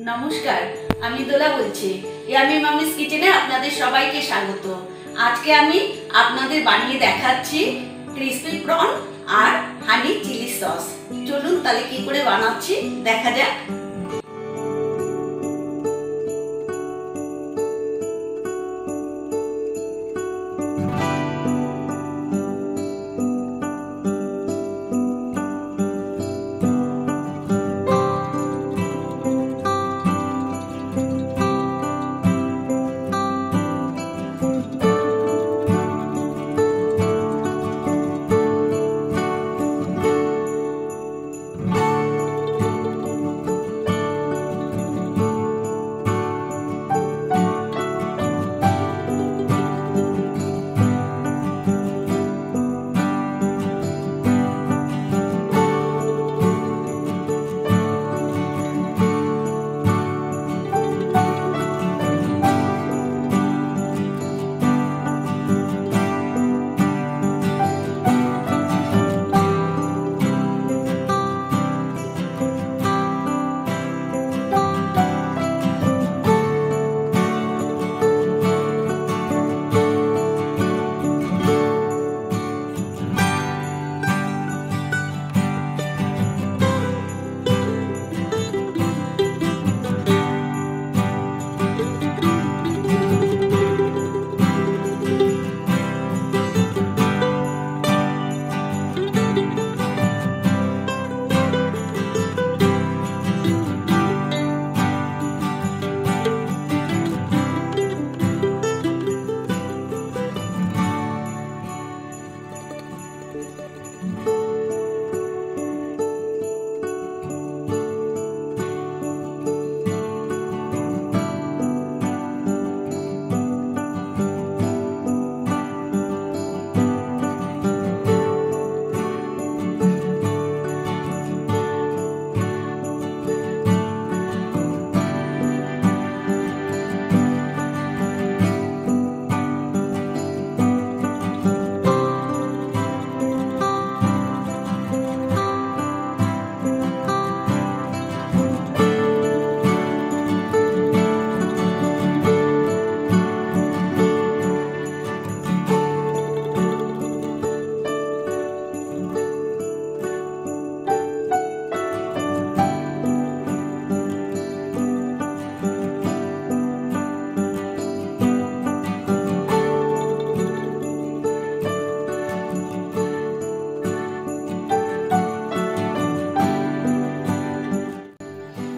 নমস্কার, আমি দোলা বলছি। ইয়ামি মামিস কিচেনে আপনাদের সবাইকে স্বাগত। আজকে আমি আপনাদের বানিয়ে দেখাচ্ছি ক্রিসপি প্রন আর হানি চিলি সস। চলুন তাহলে কি করে বানাচ্ছি দেখা যাক।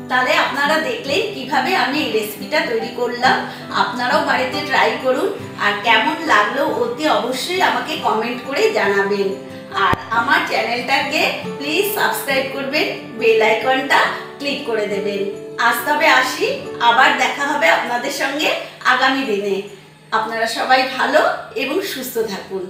তাহলে আপনারা দেখলেন কিভাবে আমি এই রেসিপিটা তৈরি করলাম। আপনারাও বাড়িতে ট্রাই করুন আর কেমন লাগলো অতি অবশ্যই আমাকে কমেন্ট করে জানাবেন। আর আমার চ্যানেলটাকে প্লিজ সাবস্ক্রাইব করবেন, বেল আইকনটা ক্লিক করে দেবেন। আজ তবে আসি, আবার দেখা হবে আপনাদের সঙ্গে আগামী দিনে। আপনারা সবাই ভালো এবং সুস্থ থাকুন।